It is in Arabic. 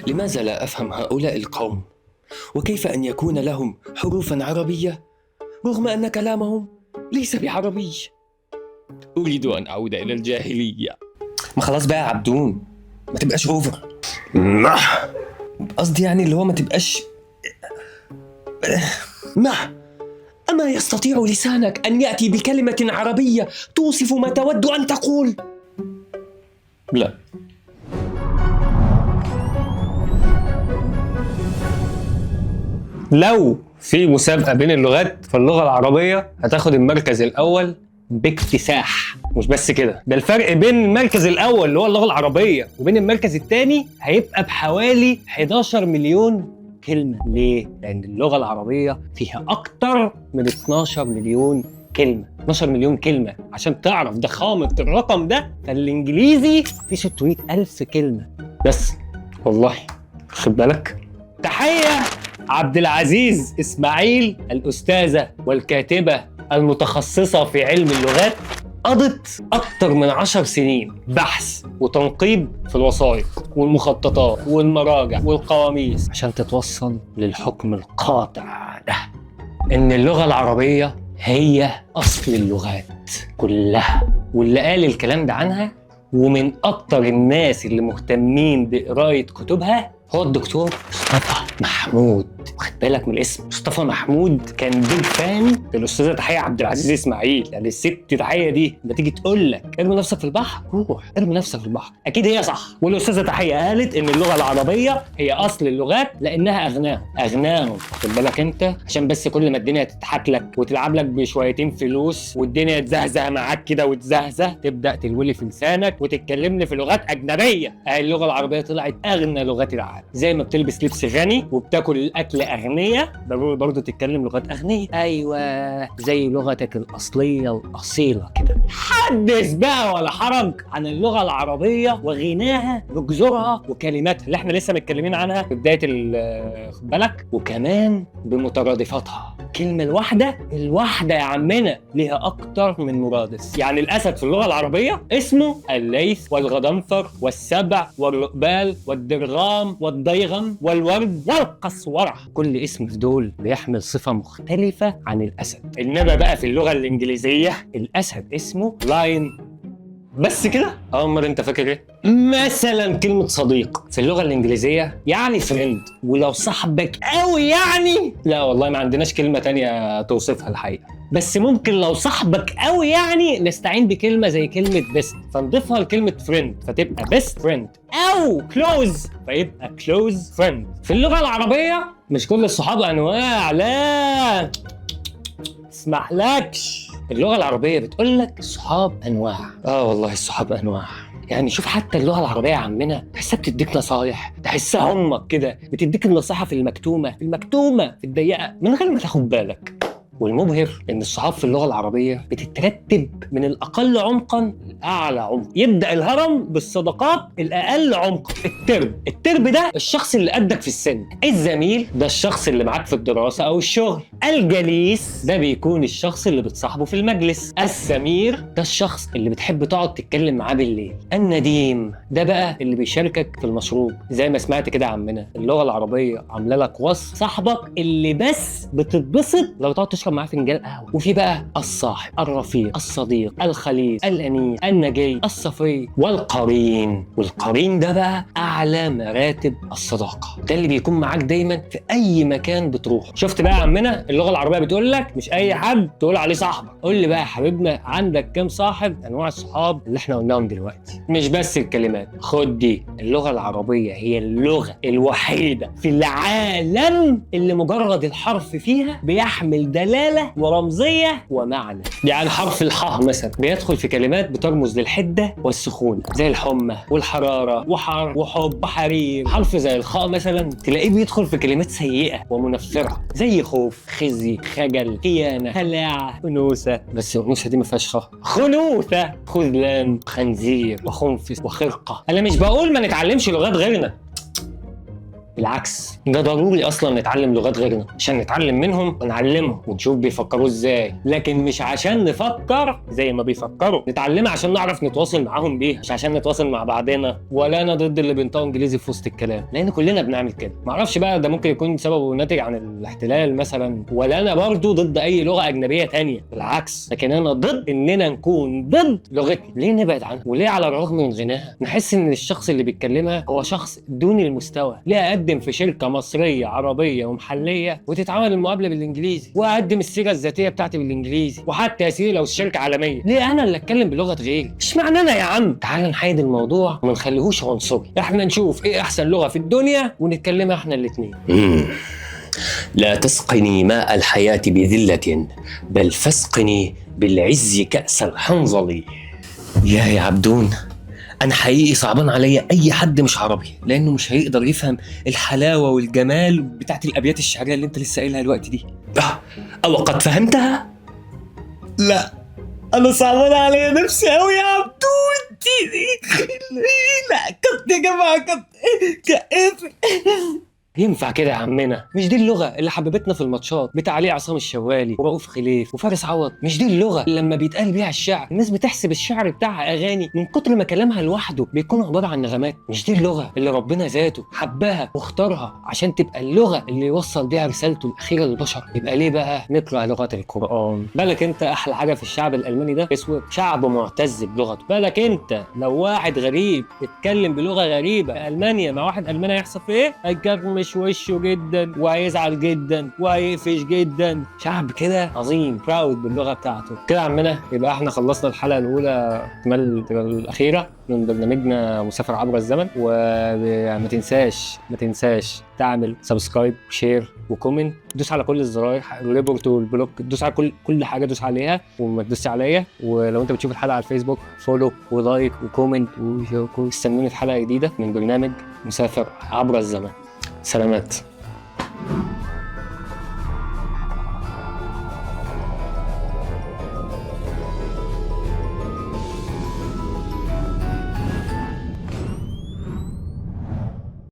لماذا لا أفهم هؤلاء القوم؟ وكيف أن يكون لهم حروفا عربية رغم أن كلامهم ليس بعربي؟ أريد أن أعود إلى الجاهلية. ما خلاص بقى يا عبدون، ما تبقاش أوفر. قصدي يعني اللي هو ما تبقاش أما يستطيع لسانك أن يأتي بكلمة عربية توصف ما تود أن تقول؟ لا. لو في مسابقة بين اللغات فاللغة العربية هتاخد المركز الأول باكتساح. مش بس كده، ده الفرق بين المركز الأول اللي هو اللغة العربية وبين المركز الثاني هيبقى بحوالي 11 مليون كلمة. ليه؟ لأن اللغة العربية فيها أكتر من 12 مليون كلمة. 12 مليون كلمة عشان تعرف ضخامة الرقم ده. فالإنجليزي فيه 600 ألف كلمة بس. والله خد بالك. تحية عبد العزيز إسماعيل، الأستاذة والكاتبة المتخصصة في علم اللغات، قضت أكتر من 10 سنين بحث وتنقيب في الوثائق والمخططات والمراجع والقواميس عشان تتوصل للحكم القاطع ده، إن اللغة العربية هي أصل اللغات كلها. واللي قال الكلام ده عنها ومن أكتر الناس اللي مهتمين بقراية كتبها هو الدكتور مصطفى محمود. واخد بالك من الاسم؟ مصطفى محمود كان بيج فان للاستاذه تحيه عبد العزيز اسماعيل. يعني الست تحيه دي لما تيجي تقول لك ارمي نفسك في البحر، روح ارمي نفسك في البحر، اكيد هي صح. والاستاذه تحيه قالت ان اللغه العربيه هي اصل اللغات لانها اغناهم. واخد بالك انت؟ عشان بس كل ما الدنيا تضحك لك وتلعب لك بشويتين فلوس والدنيا تزهزه معاك كده وتزهزه، تبدا تلولي في لسانك وتتكلمني في لغات اجنبيه. اللغه العربيه طلعت اغنى لغات العالم. زي ما بتلبس لبس غني وبتاكل الاكل اغنيه، ضروري برضه تتكلم لغات اغنيه. ايوه، زي لغتك الاصليه الاصيله كده. حدث بقى ولا حرج عن اللغه العربيه وغناها بجذورها وكلماتها اللي احنا لسه متكلمين عنها في بدايه خد بالك، وكمان بمترادفاتها. كلمه الواحده يا عمنا ليها اكتر من مرادف. يعني الاسد في اللغه العربيه اسمه الليث والغضنفر والسبع والرقبال والدرغام والضيغم والورد والقسورة. كل اسم في دول بيحمل صفة مختلفة عن الأسد. إنما بقى في اللغة الإنجليزية الأسد اسمه لاين. بس كده؟ أمر أنت فاكر إيه؟ مثلا كلمة صديق في اللغة الإنجليزية يعني فريند. ولو صاحبك قوي يعني، لا والله ما عندناش كلمة تانية توصفها الحقيقة. بس ممكن لو صاحبك قوي يعني نستعين بكلمة زي كلمة بيست فنضيفها لكلمة فريند فتبقى بيست فريند، أو كلوز فيبقى كلوز فريند. في اللغة العربية مش كل الصحاب أنواع، لا اسمح لكش. اللغة العربية بتقول لك الصحاب أنواع. والله الصحاب أنواع. يعني شوف حتى اللغة العربية يا عمنا تحسها بتديك نصايح، تحسها أمك كده بتديك النصيحة في المكتومة في الضيقة من غير ما تاخد بالك. والمبهر ان الصحاب في اللغه العربيه بتترتب من الاقل عمقا للاعلى عمق. يبدا الهرم بالصداقات الاقل عمقا. الترب ده الشخص اللي قدك في السن. الزميل ده الشخص اللي معاك في الدراسه او الشغل. الجليس ده بيكون الشخص اللي بتصاحبه في المجلس. السمير ده الشخص اللي بتحب تقعد تتكلم معاه بالليل. النديم ده بقى اللي بيشاركك في المشروب. زي ما سمعت كده يا عمنا اللغه العربيه عامله لك وصف صاحبك اللي بس بتتبسط لو تقعد تشرب معاه فنجان قهوه. وفي بقى الصاحب، الرفيق، الصديق، الخليل، الانيس، النجي، الصفي، والقرين ده بقى اعلى مراتب الصداقه. ده اللي بيكون معاك دايما في اي مكان بتروح. شفت بقى يا عمنا اللغه العربيه بتقول لك مش اي حد تقول عليه صاحبك. قول لي بقى يا حبيبنا عندك كام صاحب؟ انواع الصحاب اللي احنا قلناهم دلوقتي. مش بس الكلمات، خد دي. اللغه العربيه هي اللغه الوحيده في العالم اللي مجرد الحرف فيها بيحمل دلالة ورمزية ومعنى. يعني حرف الحاء مثلا بيدخل في كلمات بترمز للحدة والسخونة زي الحمى والحرارة وحر وحب وحرير. حرف زي الخاء مثلا تلاقيه بيدخل في كلمات سيئة ومنفرة زي خوف، خزي، خجل، خيانة، هلاعة، أنوثة. بس الأنوثة دي ما فيهاش خاء. خنوثة، خذلان، خنزير، وخنفس، وخرقة. أنا مش بقول ما نتعلمش لغات غيرنا، بالعكس، ده ضروري اصلا نتعلم لغات غيرنا عشان نتعلم منهم ونعلمهم ونشوف بيفكروا ازاي، لكن مش عشان نفكر زي ما بيفكروا. نتعلمها عشان نعرف نتواصل معاهم بيها، مش عشان نتواصل مع بعضنا. ولا انا ضد اللي بينطقوا انجليزي في وسط الكلام، لان كلنا بنعمل كده. معرفش بقى ده ممكن يكون بسببه ناتج عن الاحتلال مثلا، ولا انا برضو ضد اي لغه اجنبيه تانية، بالعكس. لكن انا ضد اننا نكون ضد لغتنا. ليه نبعد عنها؟ وليه على الرغم من غناها نحس ان الشخص اللي بيتكلمها هو شخص دون المستوى؟ ليه اقدم في شركه مصريه عربيه ومحليه وتتعامل المقابله بالانجليزي، واقدم السيره الذاتيه بتاعتي بالانجليزي، وحتى يا سيدي لو الشركه عالميه ليه انا اللي اتكلم بلغه غيري؟ اشمعنى انا يا عم؟ تعال نحيد الموضوع وما نخليهوش عنصري. احنا نشوف ايه احسن لغه في الدنيا ونتكلمها احنا الاثنين. لا تسقني ماء الحياة بذلة، بل فاسقني بالعز كأس الحنظل. يا عبدون، أنا حقيقي صعبان عليا أي حد مش عربي، لأنه مش هيقدر يفهم الحلاوة والجمال بتاعت الأبيات الشعرية اللي أنت لسه قايلها الوقت دي. أو قد فهمتها؟ لا، أنا صعبان عليا نفسي أوي يا عبدون. لا كنت يا جماعة، كنت ينفع كده يا عمنا؟ مش دي اللغه اللي حببتنا في الماتشات بتاع علي عصام الشوالي ورؤوف خليف وفارس عوض؟ مش دي اللغه اللي لما بيتقال بيها الشعر الناس بتحسب الشعر بتاعها اغاني من كتر ما كلامها لوحده بيكون عباره عن نغمات؟ مش دي اللغه اللي ربنا ذاته حبها واختارها عشان تبقى اللغه اللي يوصل بيها رسالته الاخيره للبشر؟ يبقى ليه بقى نقرا لغات القران؟ بالك انت احلى حاجه في الشعب الالماني ده اسود شعب معتز بلغته. بالك انت لو واحد غريب اتكلم بلغه غريبه في المانيا مع واحد الماني هيحصل في ايه؟ هيكرمش وشه جدا وهيزعل جدا وهيقفش جدا. شعب كده عظيم براود باللغه بتاعته. كده يا عمنا يبقى احنا خلصنا الحلقه الاولى احتمال الاخيره من برنامجنا مسافر عبر الزمن. وما تنساش تعمل سبسكرايب وشير وكومنت. دوس على كل الزراير، الريبورت والبلوك، دوس على كل حاجه، دوس عليها وما تدوسش عليا. ولو انت بتشوف الحلقه على الفيسبوك فولو ولايك وكومنت واستنوني في حلقه جديده من برنامج مسافر عبر الزمن. سلامات.